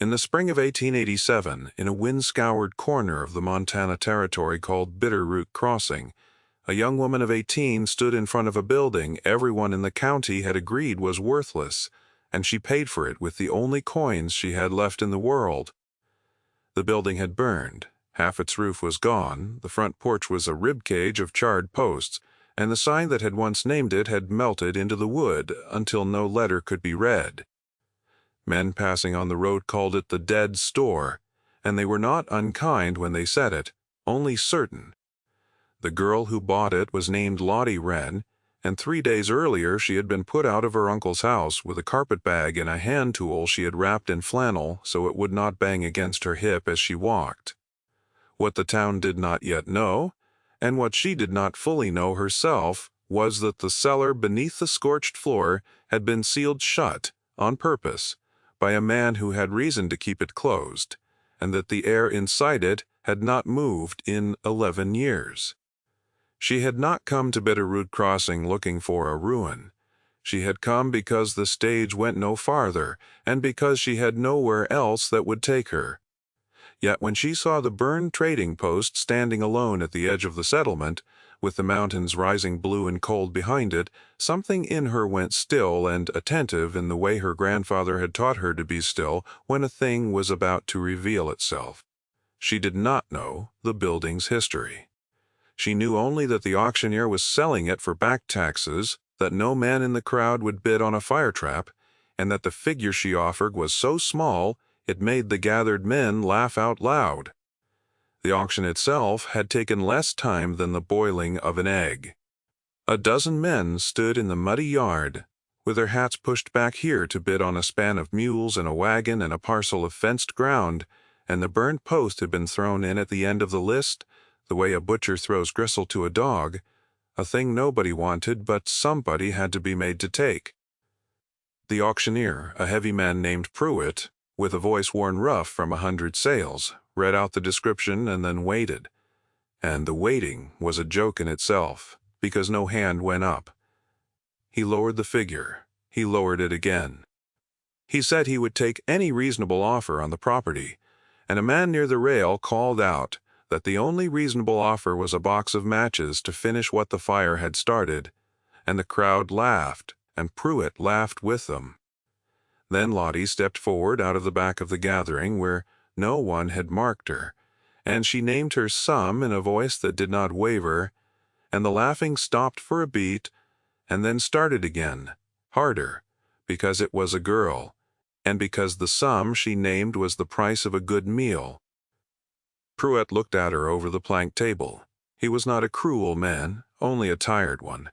In the spring of 1887, in a wind-scoured corner of the Montana Territory called Bitterroot Crossing, a young woman of 18 stood in front of a building everyone in the county had agreed was worthless, and she paid for it with the only coins she had left in the world. The building had burned. Half its roof was gone, the front porch was a ribcage of charred posts, and the sign that had once named it had melted into the wood until no letter could be read. Men passing on the road called it the Dead Store, and they were not unkind when they said it, only certain. The girl who bought it was named Lottie Wren, and 3 days earlier she had been put out of her uncle's house with a carpetbag and a hand tool she had wrapped in flannel so it would not bang against her hip as she walked. What the town did not yet know, and what she did not fully know herself, was that the cellar beneath the scorched floor had been sealed shut, on purpose, by a man who had reason to keep it closed, and that the air inside it had not moved in 11 years. She had not come to Bitterroot Crossing looking for a ruin. She had come because the stage went no farther, and because she had nowhere else that would take her. Yet when she saw the burned trading post standing alone at the edge of the settlement, with the mountains rising blue and cold behind it, something in her went still and attentive in the way her grandfather had taught her to be still when a thing was about to reveal itself. She did not know the building's history. She knew only that the auctioneer was selling it for back taxes, that no man in the crowd would bid on a fire trap, and that the figure she offered was so small it made the gathered men laugh out loud. The auction itself had taken less time than the boiling of an egg. A dozen men stood in the muddy yard, with their hats pushed back here to bid on a span of mules and a wagon and a parcel of fenced ground, and the burned post had been thrown in at the end of the list, the way a butcher throws gristle to a dog, a thing nobody wanted but somebody had to be made to take. The auctioneer, a heavy man named Pruitt, with a voice worn rough from 100 sales, read out the description and then waited. And the waiting was a joke in itself, because no hand went up. He lowered the figure. He lowered it again. He said he would take any reasonable offer on the property, and a man near the rail called out that the only reasonable offer was a box of matches to finish what the fire had started, and the crowd laughed, and Pruitt laughed with them. Then Lottie stepped forward out of the back of the gathering where no one had marked her, and she named her sum in a voice that did not waver, and the laughing stopped for a beat, and then started again, harder, because it was a girl, and because the sum she named was the price of a good meal. Pruitt looked at her over the plank table. He was not a cruel man, only a tired one,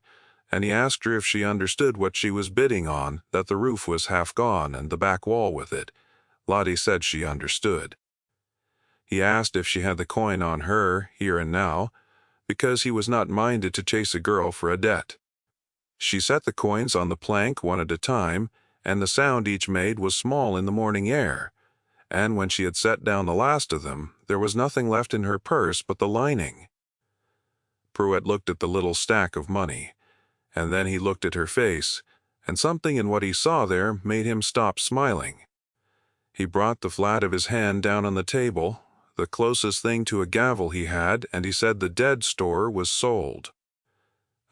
and he asked her if she understood what she was bidding on, that the roof was half gone and the back wall with it. Lottie said she understood. He asked if she had the coin on her, here and now, because he was not minded to chase a girl for a debt. She set the coins on the plank one at a time, and the sound each made was small in the morning air, and when she had set down the last of them, there was nothing left in her purse but the lining. Pruitt looked at the little stack of money, and then he looked at her face, and something in what he saw there made him stop smiling. He brought the flat of his hand down on the table, the closest thing to a gavel he had, and he said the Dead Store was sold.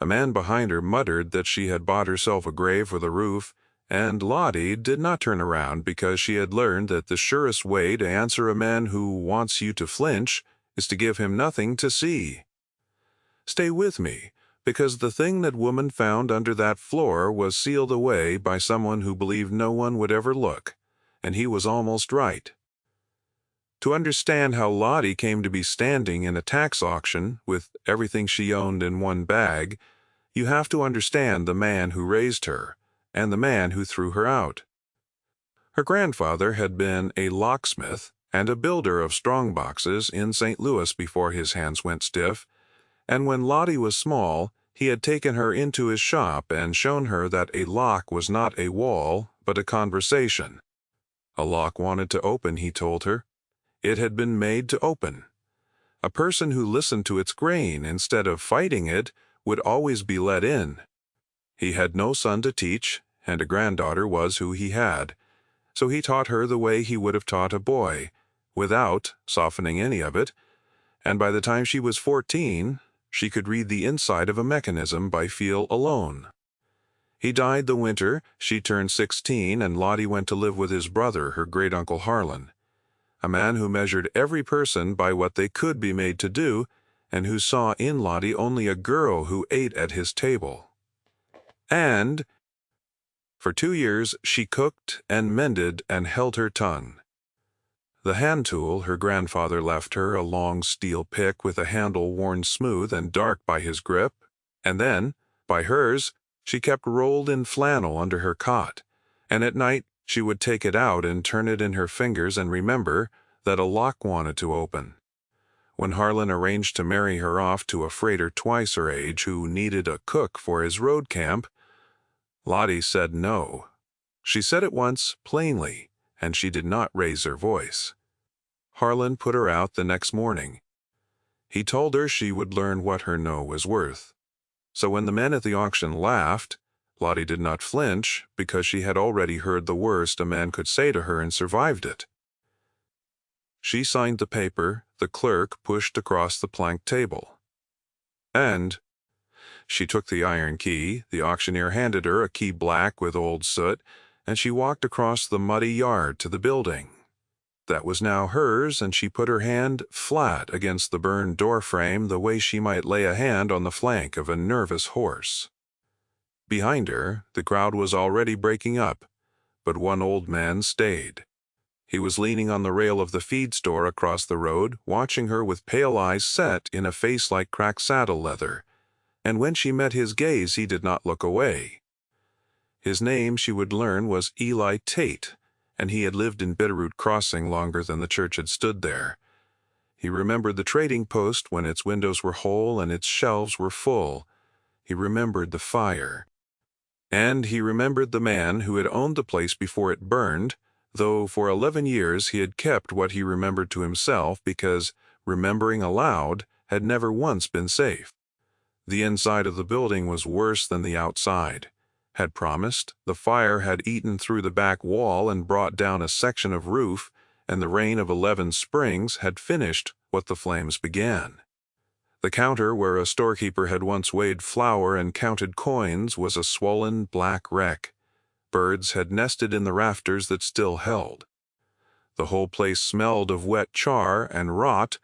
A man behind her muttered that she had bought herself a grave for the roof, and Lottie did not turn around because she had learned that the surest way to answer a man who wants you to flinch is to give him nothing to see. Stay with me, because the thing that woman found under that floor was sealed away by someone who believed no one would ever look, and he was almost right. To understand how Lottie came to be standing in a tax auction with everything she owned in one bag, you have to understand the man who raised her, and the man who threw her out. Her grandfather had been a locksmith and a builder of strong-boxes in St. Louis before his hands went stiff, and when Lottie was small, he had taken her into his shop and shown her that a lock was not a wall, but a conversation. A lock wanted to open, he told her. It had been made to open. A person who listened to its grain instead of fighting it would always be let in. He had no son to teach, and a granddaughter was who he had. so he taught her the way he would have taught a boy, without softening any of it, and by the time she was 14, she could read the inside of a mechanism by feel alone. He died the winter she turned 16, and Lottie went to live with his brother, her great-uncle Harlan, a man who measured every person by what they could be made to do, and who saw in Lottie only a girl who ate at his table. And for 2 years she cooked and mended and held her tongue. The hand tool her grandfather left her, a long steel pick with a handle worn smooth and dark by his grip, and then, by hers, she kept rolled in flannel under her cot, and at night she would take it out and turn it in her fingers and remember that a lock wanted to open. When Harlan arranged to marry her off to a freighter twice her age who needed a cook for his road camp, Lottie said no. She said it once, plainly, and she did not raise her voice. Harlan put her out the next morning. He told her she would learn what her no was worth. So when the men at the auction laughed, Lottie did not flinch because she had already heard the worst a man could say to her and survived it. She signed the paper the clerk pushed across the plank table. And she took the iron key. The auctioneer handed her a key black with old soot, and she walked across the muddy yard to the building. That was now hers, and she put her hand flat against the burned door frame the way she might lay a hand on the flank of a nervous horse. Behind her, the crowd was already breaking up, but one old man stayed. He was leaning on the rail of the feed store across the road, watching her with pale eyes set in a face like cracked saddle leather, and when she met his gaze he did not look away. His name, she would learn, was Eli Tate, and he had lived in Bitterroot Crossing longer than the church had stood there. He remembered the trading post when its windows were whole and its shelves were full. He remembered the fire. And he remembered the man who had owned the place before it burned, though for 11 years he had kept what he remembered to himself because remembering aloud had never once been safe. The inside of the building was worse than the outside. Had promised, the fire had eaten through the back wall and brought down a section of roof, and the rain of 11 springs had finished what the flames began. The counter where a storekeeper had once weighed flour and counted coins was a swollen black wreck. Birds had nested in the rafters that still held. The whole place smelled of wet char and rot,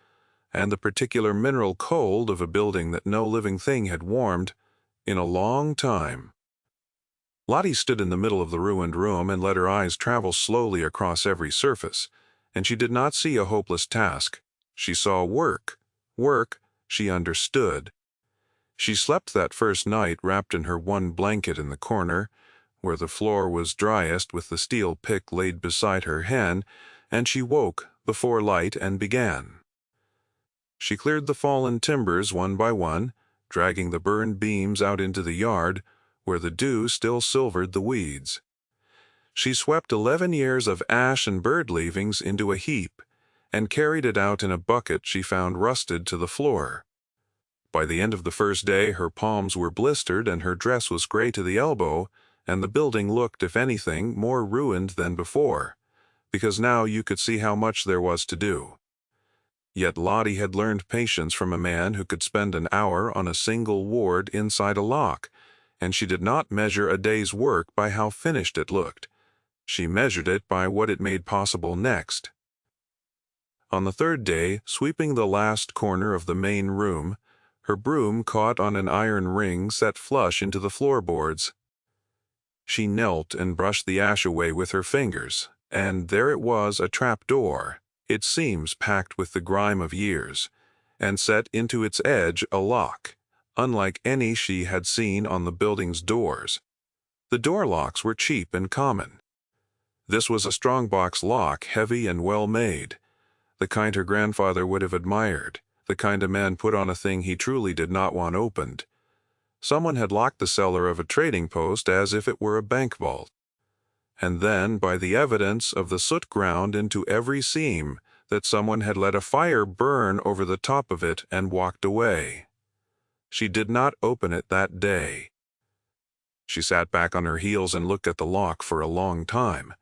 and the particular mineral cold of a building that no living thing had warmed in a long time. Lottie stood in the middle of the ruined room and let her eyes travel slowly across every surface, and she did not see a hopeless task. She saw work. Work she understood. She slept that first night wrapped in her one blanket in the corner, where the floor was driest with the steel pick laid beside her hen, and she woke before light and began. She cleared the fallen timbers one by one, dragging the burned beams out into the yard, where the dew still silvered the weeds. She swept 11 years of ash and bird leavings into a heap, and carried it out in a bucket she found rusted to the floor. By the end of the first day her palms were blistered and her dress was gray to the elbow, and the building looked, if anything, more ruined than before, because now you could see how much there was to do. Yet Lottie had learned patience from a man who could spend an hour on a single ward inside a lock, and she did not measure a day's work by how finished it looked. She measured it by what it made possible next. On the third day, sweeping the last corner of the main room, her broom caught on an iron ring set flush into the floorboards. She knelt and brushed the ash away with her fingers, and there it was, a trap door, its seams packed with the grime of years, and set into its edge a lock, unlike any she had seen on the building's doors. The door locks were cheap and common. This was a strong-box lock, heavy and well-made, the kind her grandfather would have admired, the kind a man put on a thing he truly did not want opened. Someone had locked the cellar of a trading post as if it were a bank vault. And then, by the evidence of the soot ground into every seam, that someone had let a fire burn over the top of it and walked away. She did not open it that day. She sat back on her heels and looked at the lock for a long time.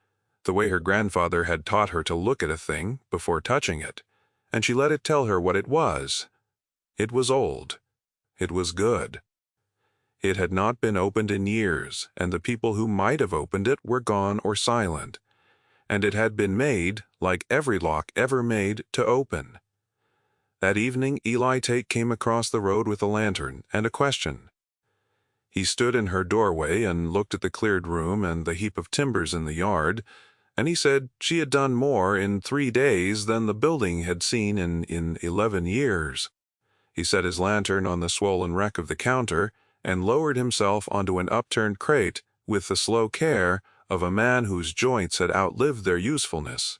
the way her grandfather had taught her to look at a thing before touching it, and she let it tell her what it was. It was old. It was good. It had not been opened in years, and the people who might have opened it were gone or silent, and it had been made, like every lock ever made, to open. That evening Eli Tate came across the road with a lantern and a question. He stood in her doorway and looked at the cleared room and the heap of timbers in the yard, and he said she had done more in 3 days than the building had seen in 11 years. He set his lantern on the swollen wreck of the counter and lowered himself onto an upturned crate with the slow care of a man whose joints had outlived their usefulness,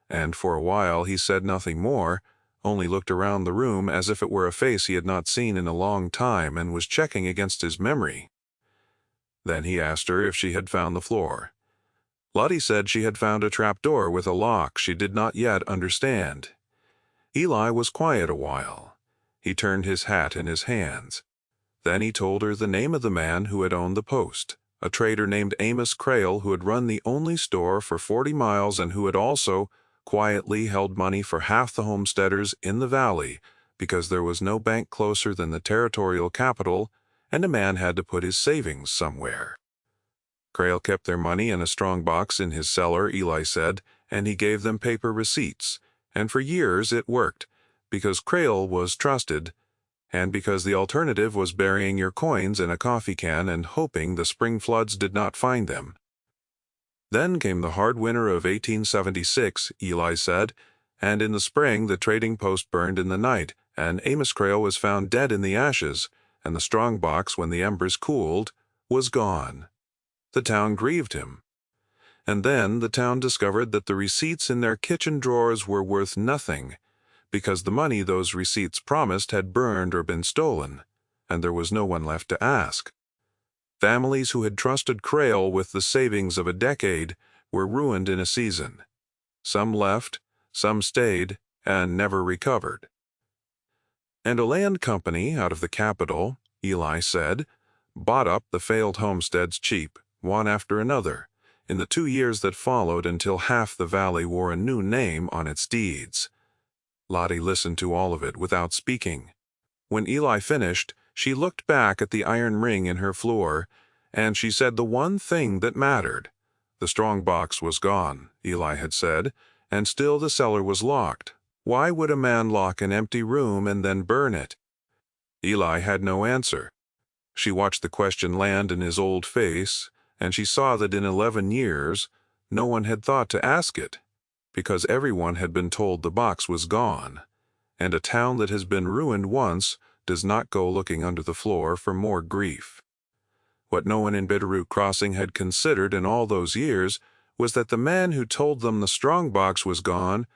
and for a while he said nothing more, only looked around the room as if it were a face he had not seen in a long time and was checking against his memory. Then he asked her if she had found the floor. Lottie said she had found a trapdoor with a lock she did not yet understand. Eli was quiet a while. He turned his hat in his hands. Then he told her the name of the man who had owned the post, a trader named Amos Crale who had run the only store for 40 miles and who had also quietly held money for half the homesteaders in the valley because there was no bank closer than the territorial capital and a man had to put his savings somewhere. Crale kept their money in a strong box in his cellar, Eli said, and he gave them paper receipts, and for years it worked, because Crale was trusted, and because the alternative was burying your coins in a coffee can and hoping the spring floods did not find them. Then came the hard winter of 1876, Eli said, and in the spring the trading post burned in the night, and Amos Crale was found dead in the ashes, and the strong box, when the embers cooled, was gone. The town grieved him. And then the town discovered that the receipts in their kitchen drawers were worth nothing, because the money those receipts promised had burned or been stolen, and there was no one left to ask. Families who had trusted Crale with the savings of a decade were ruined in a season. Some left, some stayed, and never recovered. And a land company out of the capital, Eli said, bought up the failed homesteads cheap, one after another, in the 2 years that followed until half the valley wore a new name on its deeds. Lottie listened to all of it without speaking. When Eli finished, she looked back at the iron ring in her floor, and she said the one thing that mattered. The strong box was gone, Eli had said, and still the cellar was locked. Why would a man lock an empty room and then burn it? Eli had no answer. She watched the question land in his old face, and she saw that in 11 years no one had thought to ask it, because everyone had been told the box was gone, and a town that has been ruined once does not go looking under the floor for more grief. What no one in Bitterroot Crossing had considered in all those years was that the man who told them the strong box was gone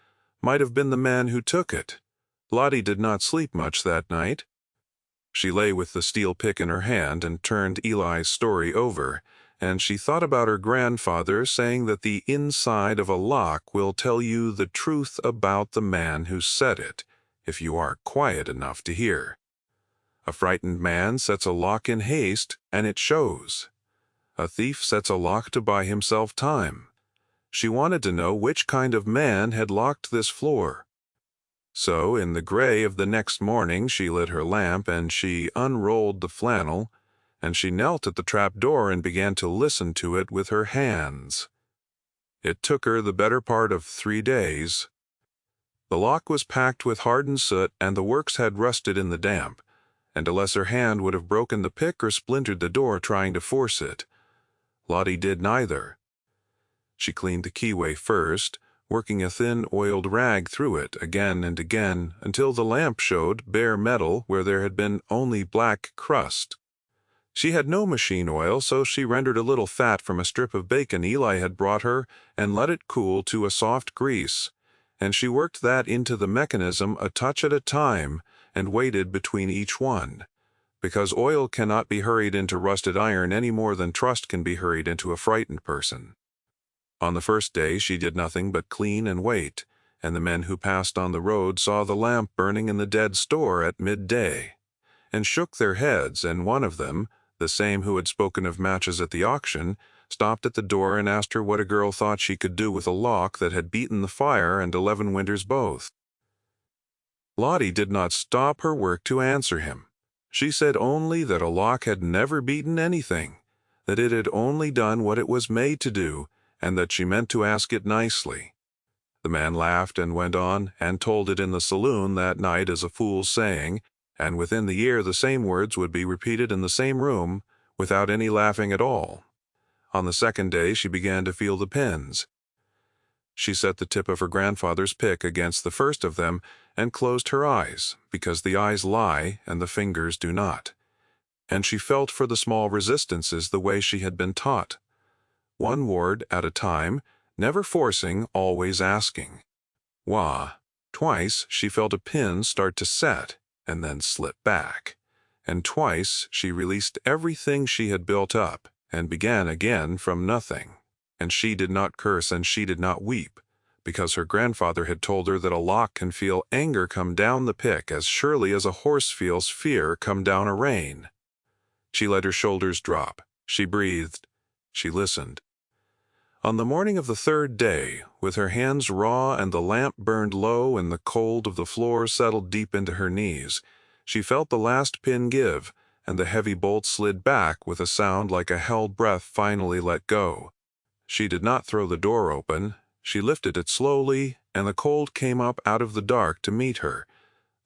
might have been the man who took it. Lottie did not sleep much that night. She lay with the steel pick in her hand and turned Eli's story over, and she thought about her grandfather saying that the inside of a lock will tell you the truth about the man who said it, if you are quiet enough to hear. A frightened man sets a lock in haste, and it shows. A thief sets a lock to buy himself time. She wanted to know which kind of man had locked this floor. So, in the gray of the next morning, she lit her lamp, and she unrolled the flannel, and she knelt at the trap door and began to listen to it with her hands. It took her the better part of 3 days. The lock was packed with hardened soot, and the works had rusted in the damp, and a lesser hand would have broken the pick or splintered the door trying to force it. Lottie did neither. She cleaned the keyway first, working a thin oiled rag through it again and again until the lamp showed bare metal where there had been only black crust. She had no machine oil, so she rendered a little fat from a strip of bacon Eli had brought her and let it cool to a soft grease, and she worked that into the mechanism a touch at a time and waited between each one, because oil cannot be hurried into rusted iron any more than trust can be hurried into a frightened person. On the first day she did nothing but clean and wait, and the men who passed on the road saw the lamp burning in the dead store at midday, and shook their heads, and one of them, the same who had spoken of matches at the auction, stopped at the door and asked her what a girl thought she could do with a lock that had beaten the fire and 11 winters both. Lottie did not stop her work to answer him. She said only that a lock had never beaten anything, that it had only done what it was made to do, and that she meant to ask it nicely. The man laughed and went on and told it in the saloon that night as a fool's saying, and within the year the same words would be repeated in the same room without any laughing at all. On the second day she began to feel the pins. She set the tip of her grandfather's pick against the first of them and closed her eyes, because the eyes lie and the fingers do not. And she felt for the small resistances the way she had been taught. One word at a time, never forcing, always asking. Wah. Twice she felt a pin start to set and then slip back. And twice she released everything she had built up and began again from nothing. And she did not curse and she did not weep, because her grandfather had told her that a lock can feel anger come down the pick as surely as a horse feels fear come down a rein. She let her shoulders drop. She breathed. She listened. On the morning of the third day, with her hands raw and the lamp burned low and the cold of the floor settled deep into her knees, she felt the last pin give, and the heavy bolt slid back with a sound like a held breath finally let go. She did not throw the door open. She lifted it slowly, and the cold came up out of the dark to meet her,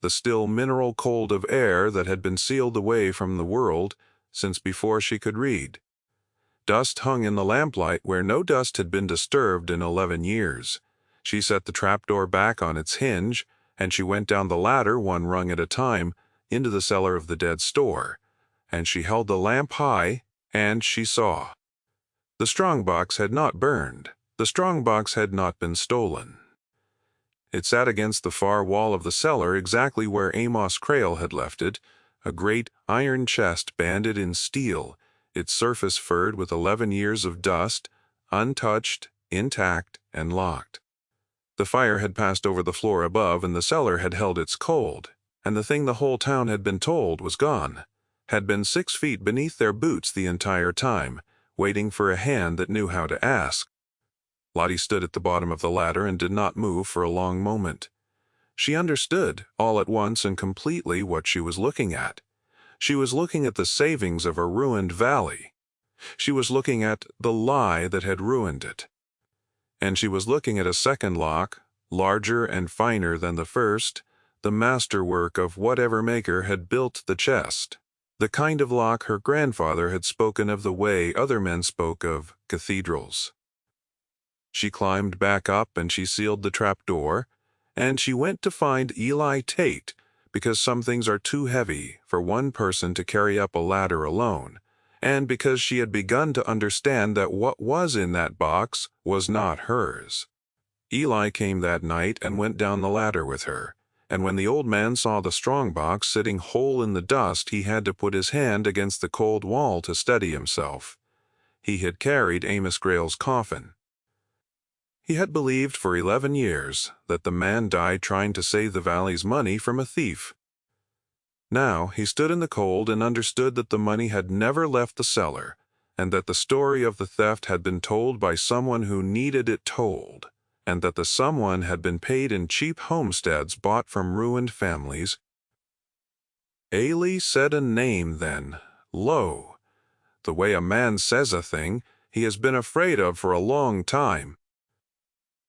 the still mineral cold of air that had been sealed away from the world since before she could read. Dust hung in the lamplight where no dust had been disturbed in 11 years. She set the trapdoor back on its hinge, and she went down the ladder one rung at a time into the cellar of the dead store, and she held the lamp high, and she saw. The strongbox had not burned. The strongbox had not been stolen. It sat against the far wall of the cellar exactly where Amos Crail had left it, a great iron chest banded in steel, its surface furred with 11 years of dust, untouched, intact, and locked. The fire had passed over the floor above, and the cellar had held its cold, and the thing the whole town had been told was gone, had been 6 feet beneath their boots the entire time, waiting for a hand that knew how to ask. Lottie stood at the bottom of the ladder and did not move for a long moment. She understood, all at once and completely, what she was looking at. She was looking at the savings of a ruined valley. She was looking at the lie that had ruined it. And she was looking at a second lock, larger and finer than the first, the masterwork of whatever maker had built the chest. The kind of lock her grandfather had spoken of the way other men spoke of cathedrals. She climbed back up and she sealed the trapdoor, and she went to find Eli Tate, because some things are too heavy for one person to carry up a ladder alone, and because she had begun to understand that what was in that box was not hers. Eli came that night and went down the ladder with her, and when the old man saw the strong box sitting whole in the dust, he had to put his hand against the cold wall to steady himself. He had carried Amos Grail's coffin. He had believed for 11 years that the man died trying to save the valley's money from a thief. Now he stood in the cold and understood that the money had never left the cellar, and that the story of the theft had been told by someone who needed it told, and that the someone had been paid in cheap homesteads bought from ruined families. Ailey said a name then, Low, the way a man says a thing he has been afraid of for a long time.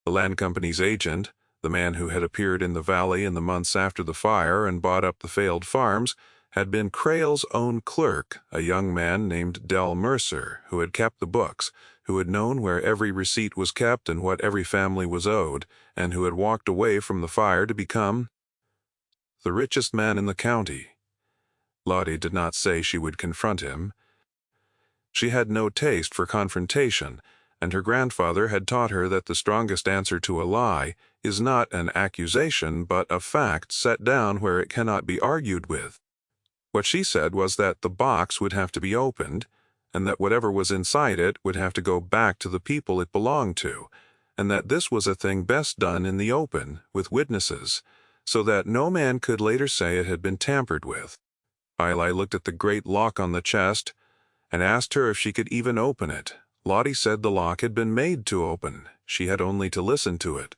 The land company's agent, the man who had appeared in the valley in the months after the fire and bought up the failed farms, had been Crail's own clerk, a young man named Del Mercer, who had kept the books, who had known where every receipt was kept and what every family was owed, and who had walked away from the fire to become the richest man in the county. Lottie did not say she would confront him. She had no taste for confrontation, and her grandfather had taught her that the strongest answer to a lie is not an accusation but a fact set down where it cannot be argued with. What she said was that the box would have to be opened, and that whatever was inside it would have to go back to the people it belonged to, and that this was a thing best done in the open, with witnesses, so that no man could later say it had been tampered with. Eli looked at the great lock on the chest and asked her if she could even open it. Lottie said the lock had been made to open. She had only to listen to it.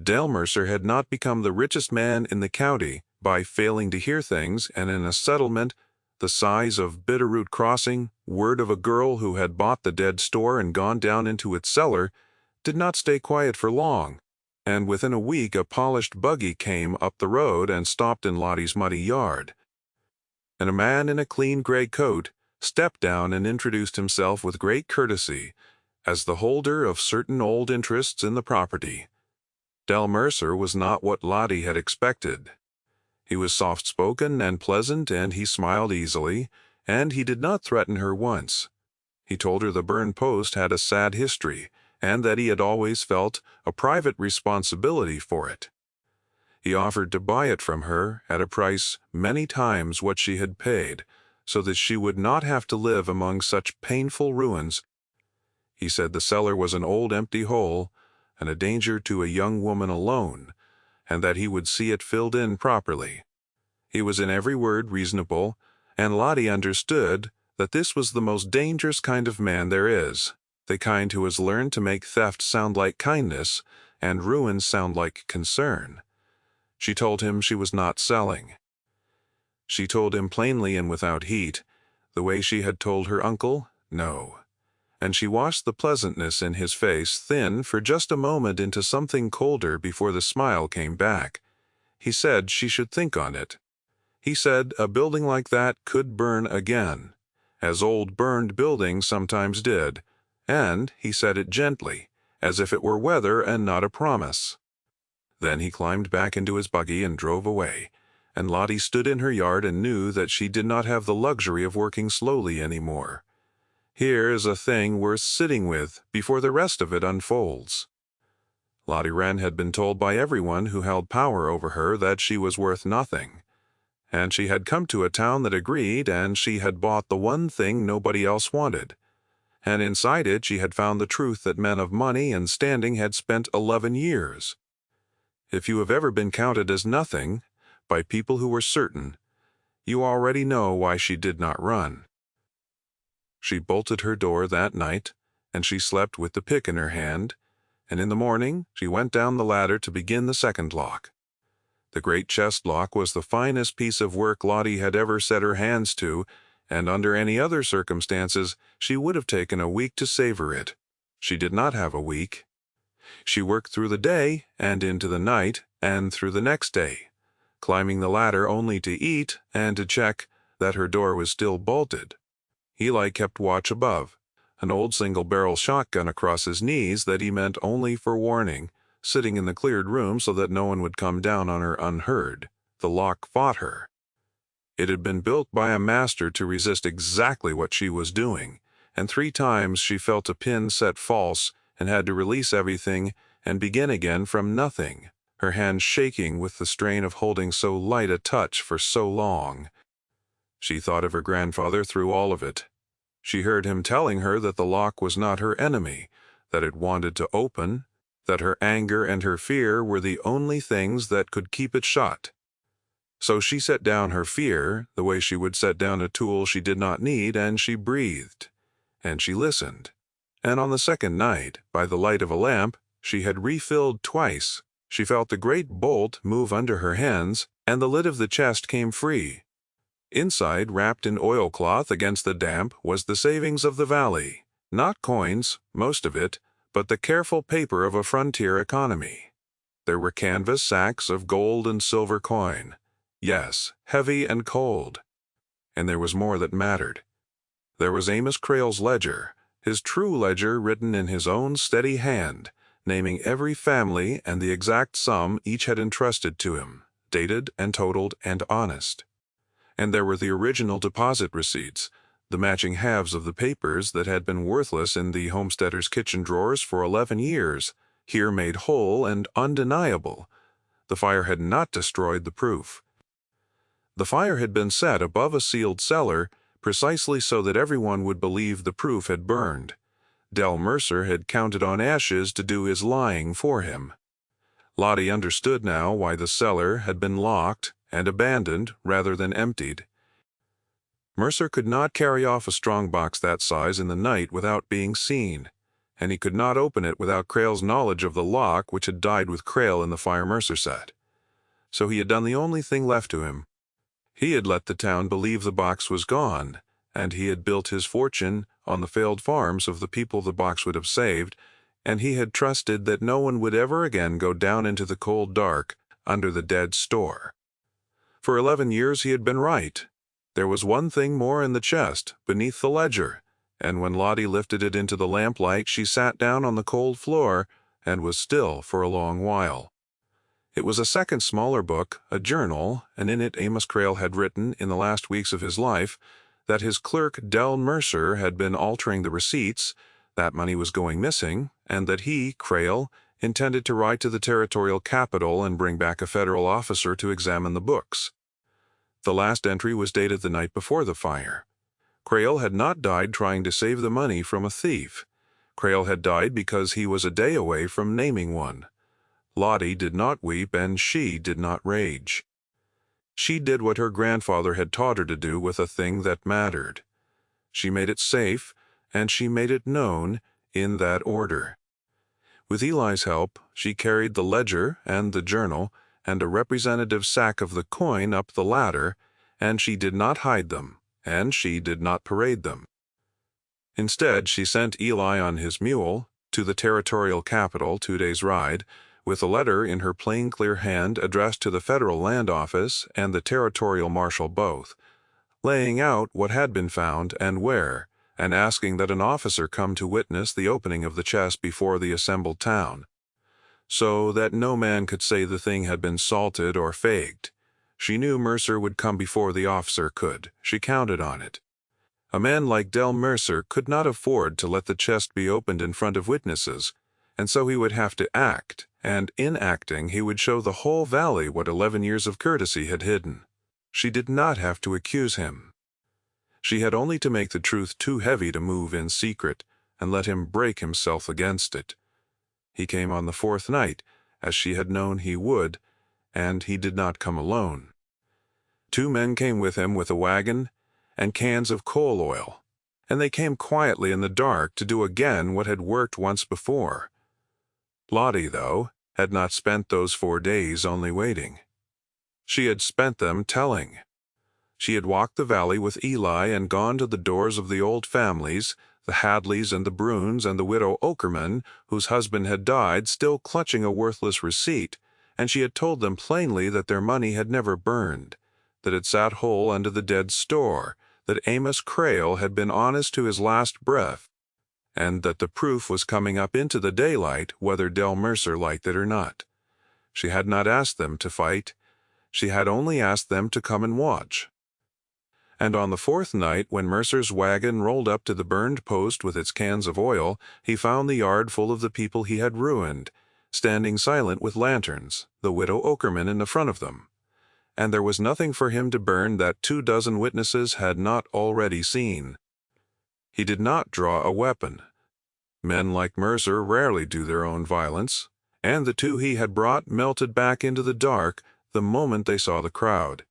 Dale Mercer had not become the richest man in the county by failing to hear things, and in a settlement the size of Bitterroot Crossing, word of a girl who had bought the dead store and gone down into its cellar did not stay quiet for long, and within a week a polished buggy came up the road and stopped in Lottie's muddy yard. And a man in a clean gray coat stepped down and introduced himself with great courtesy as the holder of certain old interests in the property. Dale Mercer was not what Lottie had expected. He was soft-spoken and pleasant, and he smiled easily, and he did not threaten her once. He told her the burned post had a sad history, and that he had always felt a private responsibility for it. He offered to buy it from her at a price many times what she had paid, so that she would not have to live among such painful ruins. He said the cellar was an old empty hole, and a danger to a young woman alone, and that he would see it filled in properly. He was in every word reasonable, and Lottie understood that this was the most dangerous kind of man there is, the kind who has learned to make theft sound like kindness and ruin sound like concern. She told him she was not selling. She told him plainly and without heat, the way she had told her uncle, no. And she washed the pleasantness in his face thin for just a moment into something colder before the smile came back. He said she should think on it. He said a building like that could burn again, as old burned buildings sometimes did, and he said it gently, as if it were weather and not a promise. Then he climbed back into his buggy and drove away, and Lottie stood in her yard and knew that she did not have the luxury of working slowly any more. Here is a thing worth sitting with before the rest of it unfolds. Lottie Wren had been told by everyone who held power over her that she was worth nothing, and she had come to a town that agreed, and she had bought the one thing nobody else wanted, and inside it she had found the truth that men of money and standing had spent 11 years. If you have ever been counted as nothing by people who were certain, you already know why she did not run. She bolted her door that night, and she slept with the pick in her hand, and in the morning she went down the ladder to begin the second lock. The great chest lock was the finest piece of work Lottie had ever set her hands to, and under any other circumstances she would have taken a week to savor it. She did not have a week. She worked through the day, and into the night, and through the next day, climbing the ladder only to eat and to check that her door was still bolted. Eli kept watch above, an old single-barrel shotgun across his knees that he meant only for warning, sitting in the cleared room so that no one would come down on her unheard. The lock fought her. It had been built by a master to resist exactly what she was doing, and 3 times she felt a pin set false and had to release everything and begin again from nothing, her hands shaking with the strain of holding so light a touch for so long. She thought of her grandfather through all of it. She heard him telling her that the lock was not her enemy, that it wanted to open, that her anger and her fear were the only things that could keep it shut. So she set down her fear the way she would set down a tool she did not need, and she breathed, and she listened. And on the second night, by the light of a lamp, she had refilled twice. She felt the great bolt move under her hands, and the lid of the chest came free. Inside, wrapped in oilcloth against the damp, was the savings of the valley. Not coins, most of it, but the careful paper of a frontier economy. There were canvas sacks of gold and silver coin. Yes, heavy and cold. And there was more that mattered. There was Amos Crail's ledger, his true ledger written in his own steady hand, naming every family and the exact sum each had entrusted to him, dated and totaled and honest. And there were the original deposit receipts, the matching halves of the papers that had been worthless in the homesteader's kitchen drawers for 11 years, here made whole and undeniable. The fire had not destroyed the proof. The fire had been set above a sealed cellar precisely so that everyone would believe the proof had burned. Dale Mercer had counted on ashes to do his lying for him. Lottie understood now why the cellar had been locked and abandoned rather than emptied. Mercer could not carry off a strong box that size in the night without being seen, and he could not open it without Crale's knowledge of the lock which had died with Crale in the fire Mercer set. So he had done the only thing left to him. He had let the town believe the box was gone, and he had built his fortune on the failed farms of the people the box would have saved, and he had trusted that no one would ever again go down into the cold dark under the dead store. For 11 years he had been right. There was one thing more in the chest, beneath the ledger, and when Lottie lifted it into the lamplight, she sat down on the cold floor and was still for a long while. It was a second smaller book, a journal, and in it Amos Crale had written, in the last weeks of his life, that his clerk Del Mercer had been altering the receipts, that money was going missing, and that he, Crale, intended to write to the territorial capital and bring back a federal officer to examine the books. The last entry was dated the night before the fire. Crale had not died trying to save the money from a thief. Crale had died because he was a day away from naming one. Lottie did not weep, and she did not rage. She did what her grandfather had taught her to do with a thing that mattered. She made it safe, and she made it known in that order. With Eli's help, she carried the ledger and the journal and a representative sack of the coin up the ladder, and she did not hide them, and she did not parade them. Instead, she sent Eli on his mule to the territorial capital 2 days' ride, with a letter in her plain, clear hand addressed to the federal land office and the territorial marshal both, laying out what had been found and where, and asking that an officer come to witness the opening of the chest before the assembled town, so that no man could say the thing had been salted or faked. She knew Mercer would come before the officer could. She counted on it. A man like Del Mercer could not afford to let the chest be opened in front of witnesses, and so he would have to act, and in acting he would show the whole valley what 11 years of courtesy had hidden. She did not have to accuse him. She had only to make the truth too heavy to move in secret, and let him break himself against it. He came on the 4th night, as she had known he would, and he did not come alone. 2 men came with him with a wagon and cans of coal oil, and they came quietly in the dark to do again what had worked once before. Lottie, though, had not spent those 4 days only waiting. She had spent them telling. She had walked the valley with Eli and gone to the doors of the old families, the Hadleys and the Bruns and the widow Okerman, whose husband had died, still clutching a worthless receipt, and she had told them plainly that their money had never burned, that it sat whole under the dead store, that Amos Crale had been honest to his last breath, and that the proof was coming up into the daylight whether Del Mercer liked it or not. She had not asked them to fight. She had only asked them to come and watch. And on the 4th night, when Mercer's wagon rolled up to the burned post with its cans of oil, he found the yard full of the people he had ruined, standing silent with lanterns, the widow Okerman in the front of them. And there was nothing for him to burn that 24 witnesses had not already seen. He did not draw a weapon. Men like Mercer rarely do their own violence, and the 2 he had brought melted back into the dark the moment they saw the crowd.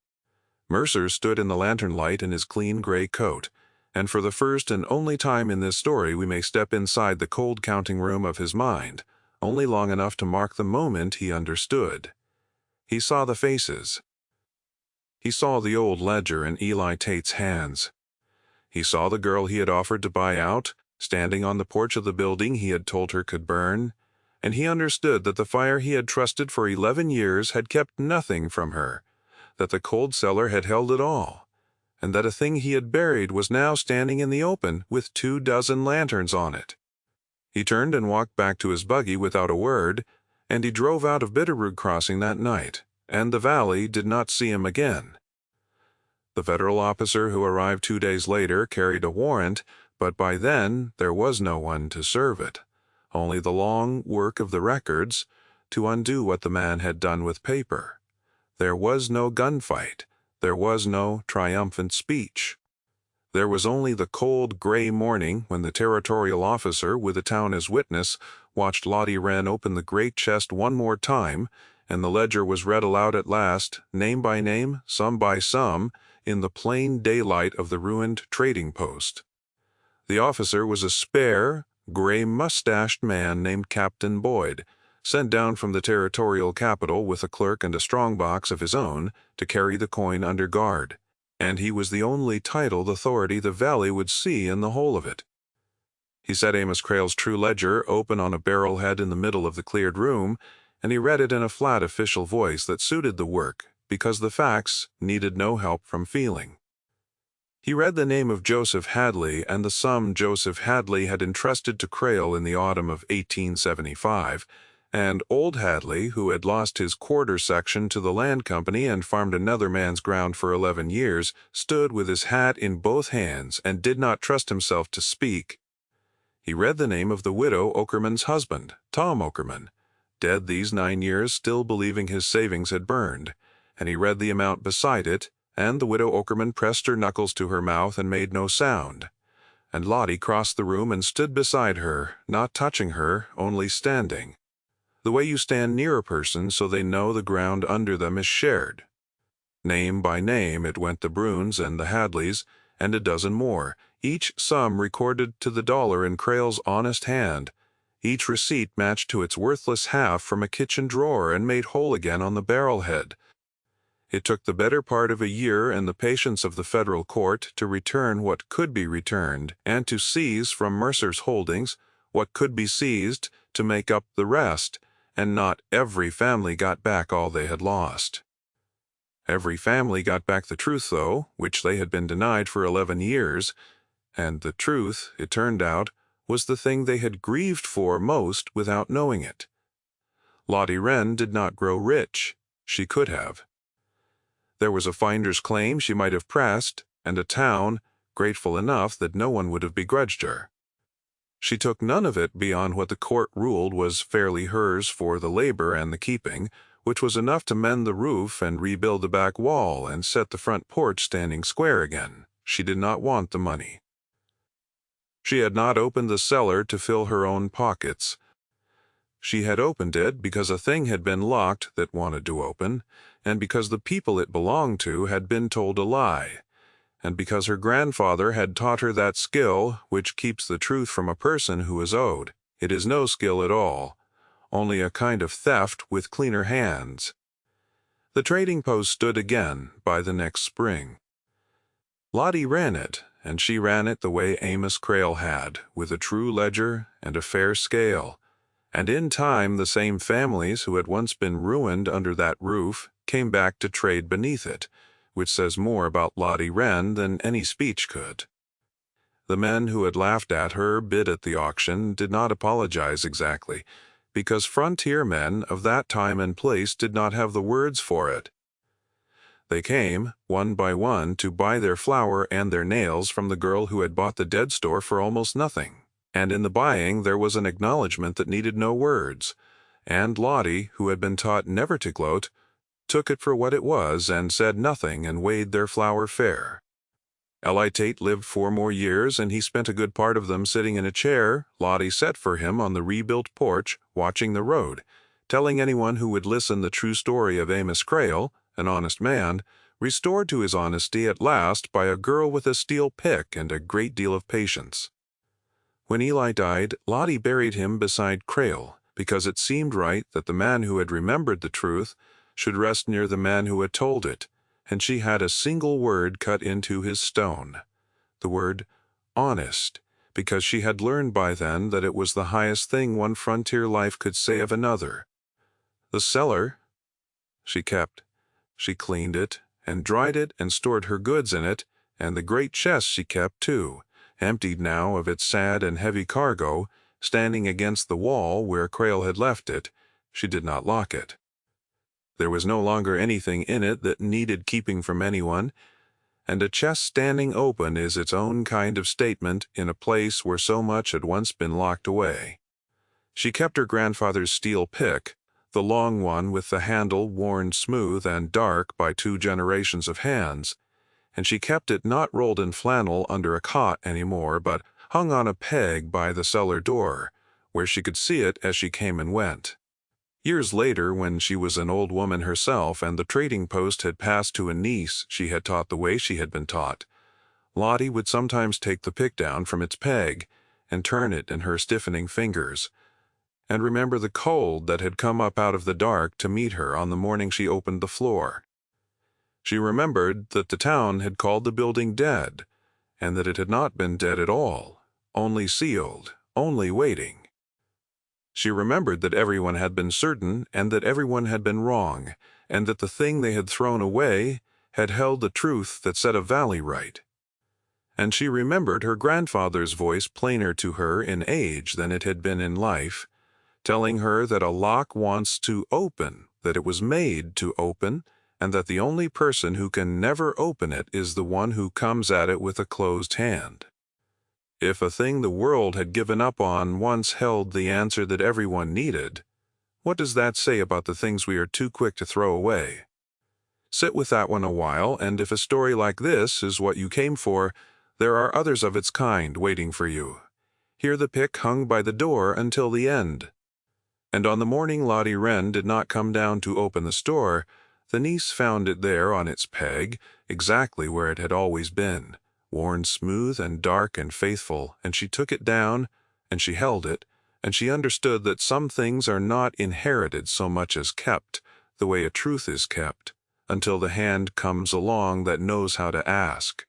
Mercer stood in the lantern light in his clean gray coat, and for the first and only time in this story we may step inside the cold counting room of his mind, only long enough to mark the moment he understood. He saw the faces. He saw the old ledger in Eli Tate's hands. He saw the girl he had offered to buy out, standing on the porch of the building he had told her could burn, and he understood that the fire he had trusted for 11 years had kept nothing from her, that the cold cellar had held it all, and that a thing he had buried was now standing in the open with 24 lanterns on it. He turned and walked back to his buggy without a word, and he drove out of Bitterroot Crossing that night, and the valley did not see him again. The federal officer who arrived 2 days later carried a warrant, but by then there was no one to serve it, only the long work of the records to undo what the man had done with paper. There was no gunfight. There was no triumphant speech. There was only the cold, gray morning when the territorial officer, with the town as witness, watched Lottie Wren open the great chest one more time, and the ledger was read aloud at last, name by name, sum by sum, in the plain daylight of the ruined trading post. The officer was a spare, gray-mustached man named Captain Boyd, sent down from the territorial capital with a clerk and a strongbox of his own to carry the coin under guard, and he was the only titled authority the valley would see in the whole of it. He set Amos Crail's true ledger open on a barrel head in the middle of the cleared room, and he read it in a flat official voice that suited the work, because the facts needed no help from feeling. He read the name of Joseph Hadley and the sum Joseph Hadley had entrusted to Crail in the autumn of 1875, and old Hadley, who had lost his quarter section to the land company and farmed another man's ground for 11 years, stood with his hat in both hands and did not trust himself to speak. He read the name of the widow Okerman's husband, Tom Okerman, dead these 9 years, still believing his savings had burned, and he read the amount beside it, and the widow Okerman pressed her knuckles to her mouth and made no sound. And Lottie crossed the room and stood beside her, not touching her, only standing. The way you stand near a person so they know the ground under them is shared. Name by name it went the Bruins and the Hadleys, and a dozen more, each sum recorded to the dollar in Crail's honest hand, each receipt matched to its worthless half from a kitchen drawer and made whole again on the barrel head. It took the better part of a year and the patience of the federal court to return what could be returned, and to seize from Mercer's holdings what could be seized to make up the rest, and not every family got back all they had lost. Every family got back the truth, though, which they had been denied for 11 years, and the truth, it turned out, was the thing they had grieved for most without knowing it. Lottie Wren did not grow rich. She could have. There was a finder's claim she might have pressed, and a town, grateful enough that no one would have begrudged her. She took none of it beyond what the court ruled was fairly hers for the labor and the keeping, which was enough to mend the roof and rebuild the back wall and set the front porch standing square again. She did not want the money. She had not opened the cellar to fill her own pockets. She had opened it because a thing had been locked that wanted to open, and because the people it belonged to had been told a lie, and because her grandfather had taught her that skill which keeps the truth from a person who is owed. It is no skill at all, only a kind of theft with cleaner hands. The trading post stood again by the next spring. Lottie ran it, and she ran it the way Amos Crail had, with a true ledger and a fair scale. And in time the same families who had once been ruined under that roof came back to trade beneath it, which says more about Lottie Wren than any speech could. The men who had laughed at her bid at the auction did not apologize exactly, because frontier men of that time and place did not have the words for it. They came, one by one, to buy their flour and their nails from the girl who had bought the dead store for almost nothing. And in the buying there was an acknowledgment that needed no words, and Lottie, who had been taught never to gloat, took it for what it was and said nothing and weighed their flour fair. Eli Tate lived 4 more years, and he spent a good part of them sitting in a chair Lottie set for him on the rebuilt porch, watching the road, telling anyone who would listen the true story of Amos Crail, an honest man, restored to his honesty at last by a girl with a steel pick and a great deal of patience. When Eli died, Lottie buried him beside Crail, because it seemed right that the man who had remembered the truth should rest near the man who had told it, and she had a single word cut into his stone, the word honest, because she had learned by then that it was the highest thing one frontier life could say of another. The cellar she kept. She cleaned it, and dried it, and stored her goods in it, and the great chest she kept, too, emptied now of its sad and heavy cargo, standing against the wall where Crail had left it. She did not lock it. There was no longer anything in it that needed keeping from anyone, and a chest standing open is its own kind of statement in a place where so much had once been locked away. She kept her grandfather's steel pick, the long one with the handle worn smooth and dark by 2 generations of hands, and she kept it not rolled in flannel under a cot any more, but hung on a peg by the cellar door, where she could see it as she came and went. Years later, when she was an old woman herself and the trading post had passed to a niece she had taught the way she had been taught, Lottie would sometimes take the pick down from its peg and turn it in her stiffening fingers, and remember the cold that had come up out of the dark to meet her on the morning she opened the floor. She remembered that the town had called the building dead, and that it had not been dead at all, only sealed, only waiting. She remembered that everyone had been certain and that everyone had been wrong, and that the thing they had thrown away had held the truth that set a valley right. And she remembered her grandfather's voice plainer to her in age than it had been in life, telling her that a lock wants to open, that it was made to open, and that the only person who can never open it is the one who comes at it with a closed hand. If a thing the world had given up on once held the answer that everyone needed, what does that say about the things we are too quick to throw away? Sit with that one a while, and if a story like this is what you came for, there are others of its kind waiting for you. Hear the pick hung by the door until the end. And on the morning Lottie Wren did not come down to open the store, the niece found it there on its peg, exactly where it had always been, worn smooth and dark and faithful, and she took it down, and she held it, and she understood that some things are not inherited so much as kept, the way a truth is kept, until the hand comes along that knows how to ask.